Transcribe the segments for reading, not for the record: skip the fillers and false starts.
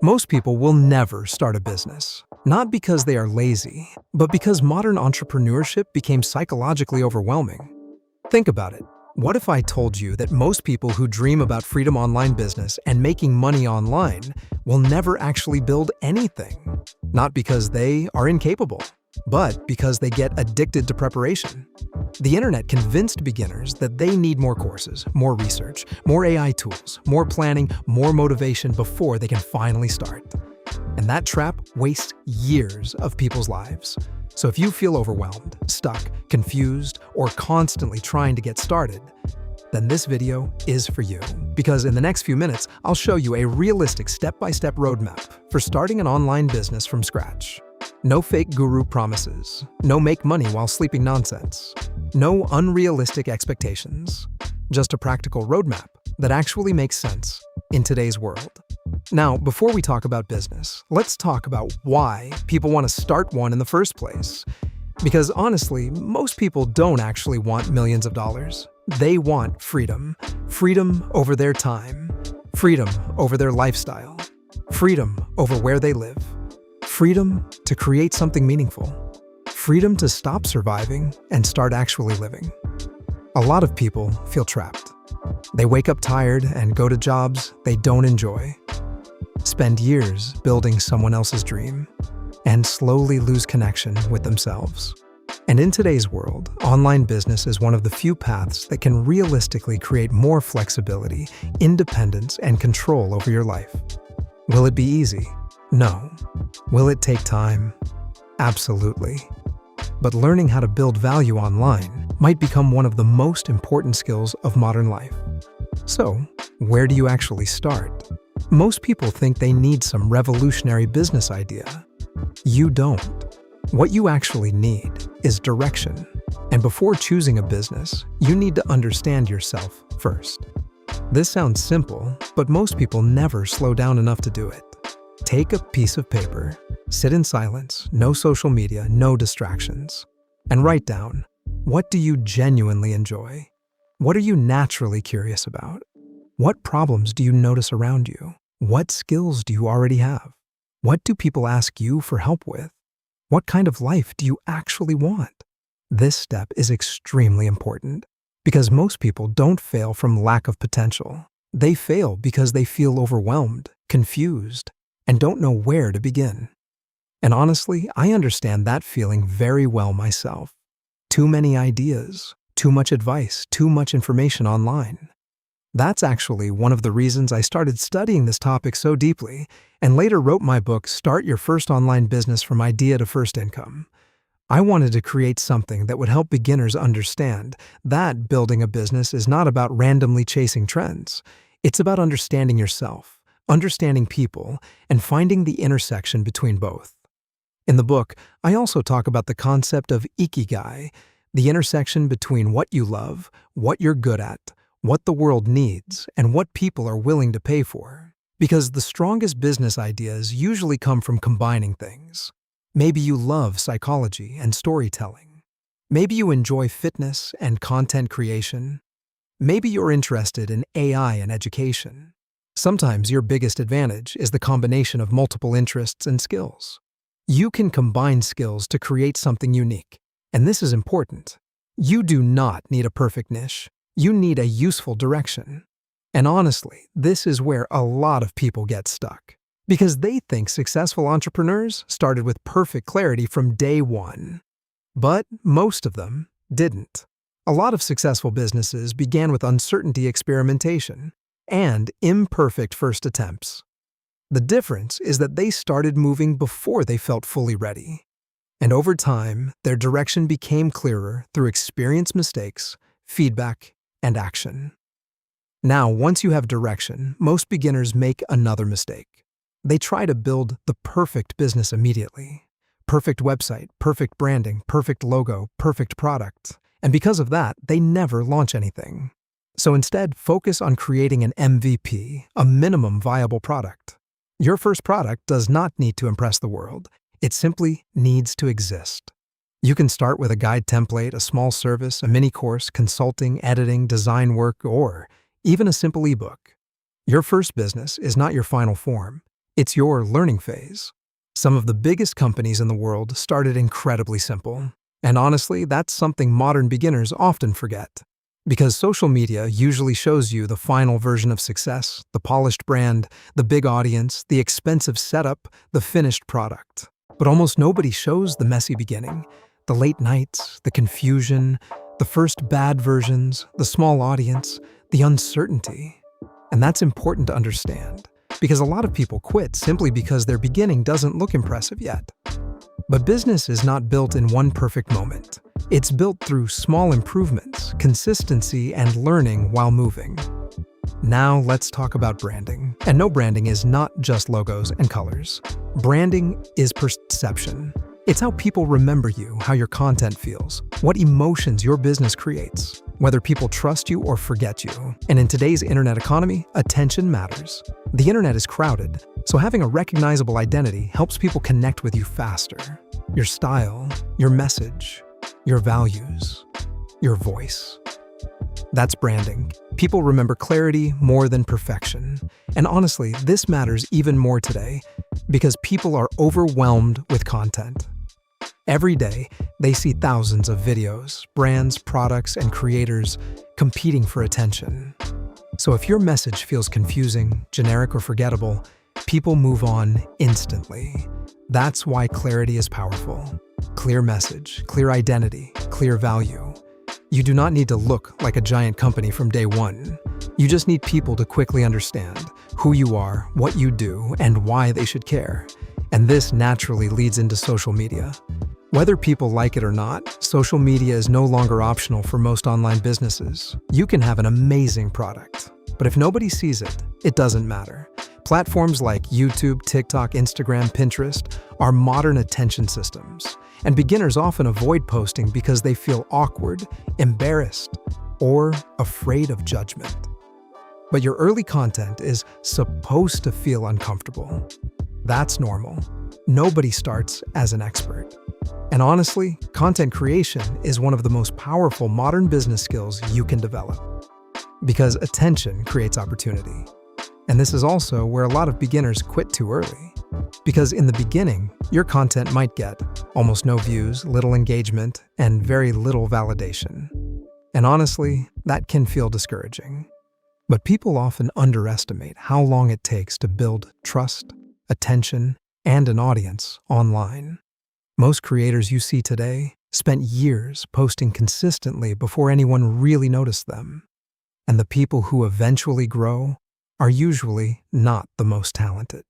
Most people will never start a business, not because they are lazy, but because modern entrepreneurship became psychologically overwhelming. Think about it. What if I told you that most people who dream about freedom online business and making money online will never actually build anything? Not because they are incapable, but because they get addicted to preparation. The internet convinced beginners that they need more courses, more research, more AI tools, more planning, more motivation before they can finally start. And that trap wastes years of people's lives. So if you feel overwhelmed, stuck, confused, or constantly trying to get started, then this video is for you. Because in the next few minutes, I'll show you a realistic step-by-step roadmap for starting an online business from scratch. No fake guru promises, no make money while sleeping nonsense, no unrealistic expectations, just a practical roadmap that actually makes sense in today's world. Now, before we talk about business, let's talk about why people want to start one in the first place. Because honestly, most people don't actually want millions of dollars. They want freedom. Freedom over their time. Freedom over their lifestyle. Freedom over where they live. Freedom to create something meaningful. Freedom to stop surviving and start actually living. A lot of people feel trapped. They wake up tired and go to jobs they don't enjoy. Spend years building someone else's dream, and slowly lose connection with themselves. And in today's world, online business is one of the few paths that can realistically create more flexibility, independence, and control over your life. Will it be easy? No. Will it take time? Absolutely. But learning how to build value online might become one of the most important skills of modern life. So, where do you actually start? Most people think they need some revolutionary business idea. You don't. What you actually need is direction. And before choosing a business, you need to understand yourself first. This sounds simple, but most people never slow down enough to do it. Take a piece of paper, sit in silence, no social media, no distractions, and write down, what do you genuinely enjoy? What are you naturally curious about? What problems do you notice around you? What skills do you already have? What do people ask you for help with? What kind of life do you actually want? This step is extremely important because most people don't fail from lack of potential. They fail because they feel overwhelmed, confused, and don't know where to begin. And honestly, I understand that feeling very well myself. Too many ideas, too much advice, too much information online. That's actually one of the reasons I started studying this topic so deeply and later wrote my book, Start Your First Online Business from Idea to First Income. I wanted to create something that would help beginners understand that building a business is not about randomly chasing trends. It's about understanding yourself, understanding people, and finding the intersection between both. In the book, I also talk about the concept of Ikigai, the intersection between what you love, what you're good at, what the world needs, and what people are willing to pay for. Because the strongest business ideas usually come from combining things. Maybe you love psychology and storytelling. Maybe you enjoy fitness and content creation. Maybe you're interested in AI and education. Sometimes your biggest advantage is the combination of multiple interests and skills. You can combine skills to create something unique. And this is important. You do not need a perfect niche. You need a useful direction. And honestly, this is where a lot of people get stuck. Because they think successful entrepreneurs started with perfect clarity from day one. But most of them didn't. A lot of successful businesses began with uncertainty experimentation and imperfect first attempts. The difference is that they started moving before they felt fully ready. And over time, their direction became clearer through experienced mistakes, feedback, and action. Now, once you have direction, most beginners make another mistake. They try to build the perfect business immediately. Perfect website, perfect branding, perfect logo, perfect product. And because of that, they never launch anything. So instead, focus on creating an MVP, a minimum viable product. Your first product does not need to impress the world. It simply needs to exist. You can start with a guide template, a small service, a mini course, consulting, editing, design work, or even a simple ebook. Your first business is not your final form. It's your learning phase. Some of the biggest companies in the world started incredibly simple. And honestly, that's something modern beginners often forget. Because social media usually shows you the final version of success, the polished brand, the big audience, the expensive setup, the finished product. But almost nobody shows the messy beginning, the late nights, the confusion, the first bad versions, the small audience, the uncertainty. And that's important to understand, because a lot of people quit simply because their beginning doesn't look impressive yet. But business is not built in one perfect moment. It's built through small improvements, consistency, and learning while moving. Now let's talk about branding. And no, branding is not just logos and colors. Branding is perception. It's how people remember you, how your content feels, what emotions your business creates, whether people trust you or forget you. And in today's internet economy, attention matters. The internet is crowded, so having a recognizable identity helps people connect with you faster. Your style, your message, your values, your voice. That's branding. People remember clarity more than perfection. And honestly, this matters even more today because people are overwhelmed with content. Every day, they see thousands of videos, brands, products, and creators competing for attention. So if your message feels confusing, generic, or forgettable, people move on instantly. That's why clarity is powerful. Clear message, clear identity, clear value. You do not need to look like a giant company from day one. You just need people to quickly understand who you are, what you do, and why they should care. And this naturally leads into social media. Whether people like it or not, social media is no longer optional for most online businesses. You can have an amazing product, but if nobody sees it, it doesn't matter. Platforms like YouTube, TikTok, Instagram, Pinterest are modern attention systems, and beginners often avoid posting because they feel awkward, embarrassed, or afraid of judgment. But your early content is supposed to feel uncomfortable. That's normal. Nobody starts as an expert. And honestly, content creation is one of the most powerful modern business skills you can develop. Because attention creates opportunity. And this is also where a lot of beginners quit too early. Because in the beginning, your content might get almost no views, little engagement, and very little validation. And honestly, that can feel discouraging. But people often underestimate how long it takes to build trust, attention, and an audience online. Most creators you see today spent years posting consistently before anyone really noticed them. And the people who eventually grow are usually not the most talented.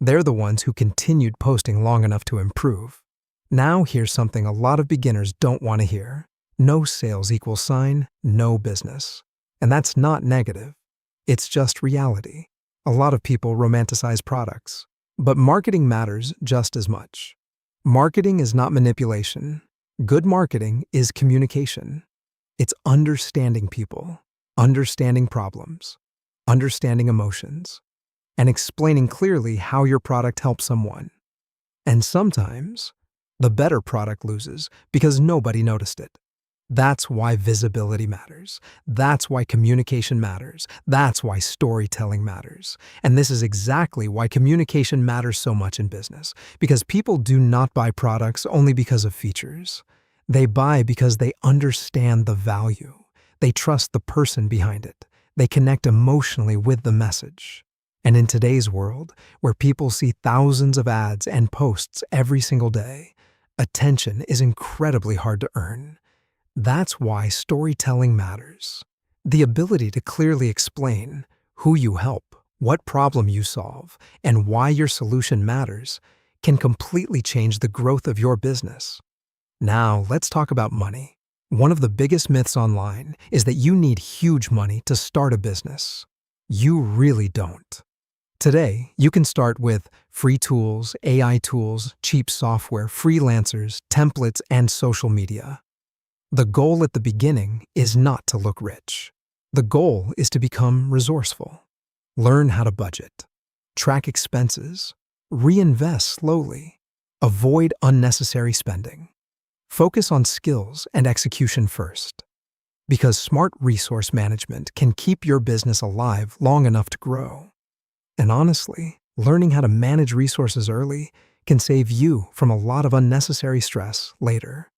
They're the ones who continued posting long enough to improve. Now here's something a lot of beginners don't want to hear. No sales equals sign, no business. And that's not negative. It's just reality. A lot of people romanticize products, but marketing matters just as much. Marketing is not manipulation. Good marketing is communication. It's understanding people, understanding problems, understanding emotions, and explaining clearly how your product helps someone. And sometimes, the better product loses because nobody noticed it. That's why visibility matters. That's why communication matters. That's why storytelling matters. And this is exactly why communication matters so much in business. Because people do not buy products only because of features. They buy because they understand the value. They trust the person behind it. They connect emotionally with the message. And in today's world, where people see thousands of ads and posts every single day, attention is incredibly hard to earn. That's why storytelling matters. The ability to clearly explain who you help, what problem you solve, and why your solution matters can completely change the growth of your business. Now, let's talk about money. One of the biggest myths online is that you need huge money to start a business. You really don't. Today, you can start with free tools, AI tools, cheap software, freelancers, templates, and social media. The goal at the beginning is not to look rich. The goal is to become resourceful. Learn how to budget, track expenses, reinvest slowly, avoid unnecessary spending. Focus on skills and execution first. Because smart resource management can keep your business alive long enough to grow. And honestly, Learning how to manage resources early can save you from a lot of unnecessary stress later.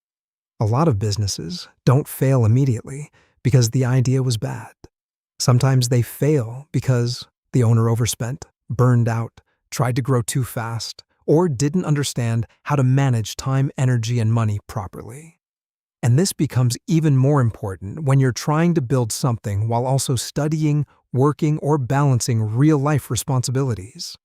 A lot of businesses don't fail immediately because the idea was bad. Sometimes they fail because the owner overspent, burned out, tried to grow too fast, or didn't understand how to manage time, energy, and money properly. And this becomes even more important when you're trying to build something while also studying, working, or balancing real-life responsibilities.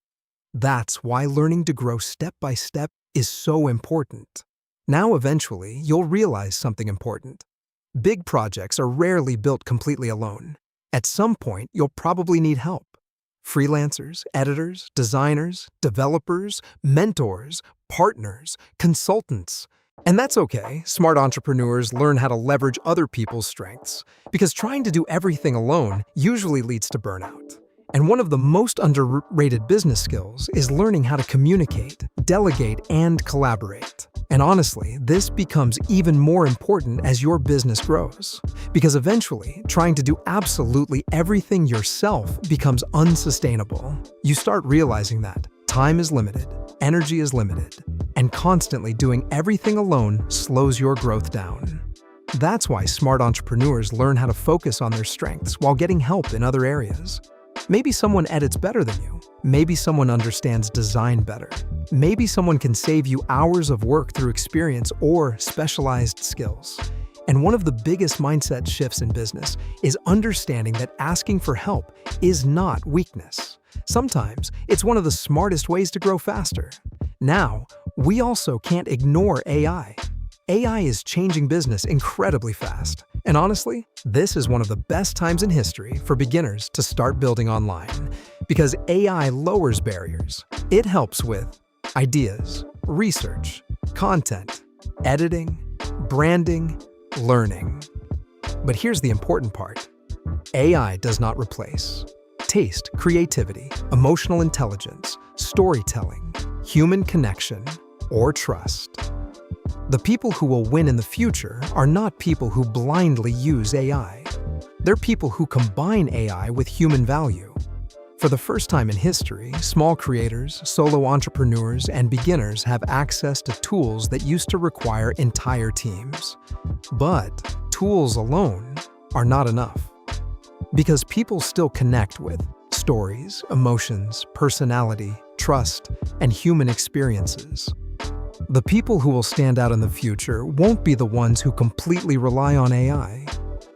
That's why learning to grow step by step is so important. Now, eventually, you'll realize something important. Big projects are rarely built completely alone. At some point, you'll probably need help. Freelancers, editors, designers, developers, mentors, partners, consultants. And that's okay. Smart entrepreneurs learn how to leverage other people's strengths, because trying to do everything alone usually leads to burnout. And one of the most underrated business skills is learning how to communicate, delegate, and collaborate. And honestly, this becomes even more important as your business grows, because eventually, trying to do absolutely everything yourself becomes unsustainable. You start realizing that time is limited, energy is limited, and constantly doing everything alone slows your growth down. That's why smart entrepreneurs learn how to focus on their strengths while getting help in other areas. Maybe someone edits better than you. Maybe someone understands design better. Maybe someone can save you hours of work through experience or specialized skills. And one of the biggest mindset shifts in business is understanding that asking for help is not weakness. Sometimes it's one of the smartest ways to grow faster. Now, we also can't ignore AI. AI is changing business incredibly fast. And honestly, this is one of the best times in history for beginners to start building online, because AI lowers barriers. It helps with ideas, research, content, editing, branding, learning. But here's the important part. AI does not replace taste, creativity, emotional intelligence, storytelling, human connection, or trust. The people who will win in the future are not people who blindly use AI. They're people who combine AI with human value. For the first time in history, small creators, solo entrepreneurs, and beginners have access to tools that used to require entire teams. But tools alone are not enough, because people still connect with stories, emotions, personality, trust, and human experiences. The people who will stand out in the future won't be the ones who completely rely on AI.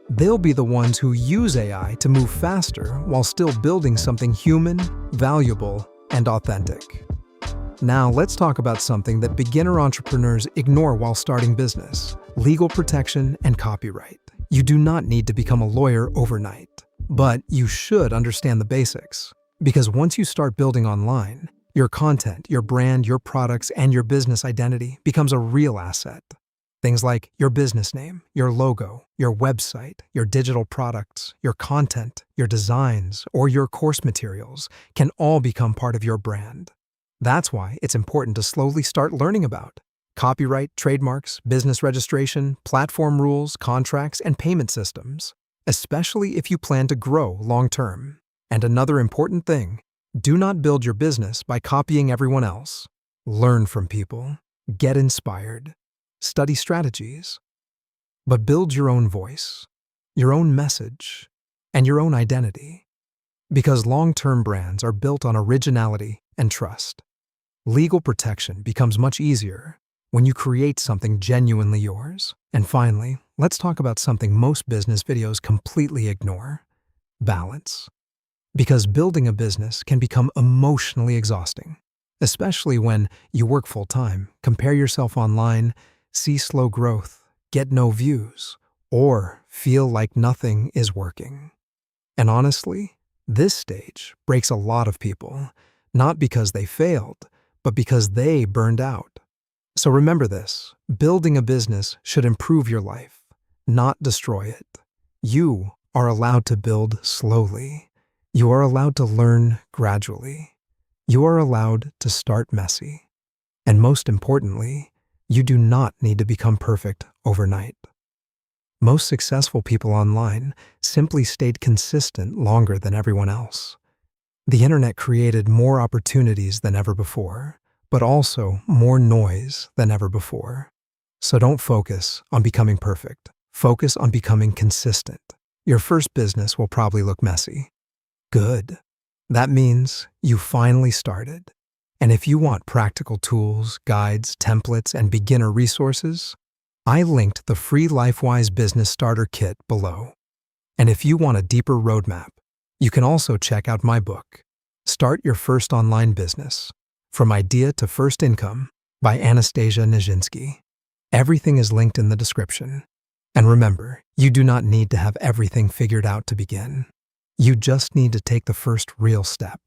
They'll be the ones who use AI to move faster while still building something human, valuable, and authentic. Now, let's talk about something that beginner entrepreneurs ignore while starting business: legal protection and copyright. You do not need to become a lawyer overnight, but you should understand the basics, because once you start building online, your content, your brand, your products, and your business identity becomes a real asset. Things like your business name, your logo, your website, your digital products, your content, your designs, or your course materials can all become part of your brand. That's why it's important to slowly start learning about copyright, trademarks, business registration, platform rules, contracts, and payment systems, especially if you plan to grow long-term. And another important thing: do not build your business by copying everyone else. Learn from people, get inspired, study strategies, but build your own voice, your own message, and your own identity. Because long-term brands are built on originality and trust. Legal protection becomes much easier when you create something genuinely yours. And finally, let's talk about something most business videos completely ignore: balance. Because building a business can become emotionally exhausting, especially when you work full-time, compare yourself online, see slow growth, get no views, or feel like nothing is working. And honestly, this stage breaks a lot of people, not because they failed, but because they burned out. So remember this: building a business should improve your life, not destroy it. You are allowed to build slowly. You are allowed to learn gradually. You are allowed to start messy. And most importantly, you do not need to become perfect overnight. Most successful people online simply stayed consistent longer than everyone else. The internet created more opportunities than ever before, but also more noise than ever before. So don't focus on becoming perfect. Focus on becoming consistent. Your first business will probably look messy. Good. That means you finally started. And if you want practical tools, guides, templates, and beginner resources, I linked the free LifeWise Business Starter Kit below. And if you want a deeper roadmap, you can also check out my book, Start Your First Online Business, From Idea to First Income by Anastasia Nijinsky. Everything is linked in the description. And remember, you do not need to have everything figured out to begin. You just need to take the first real step.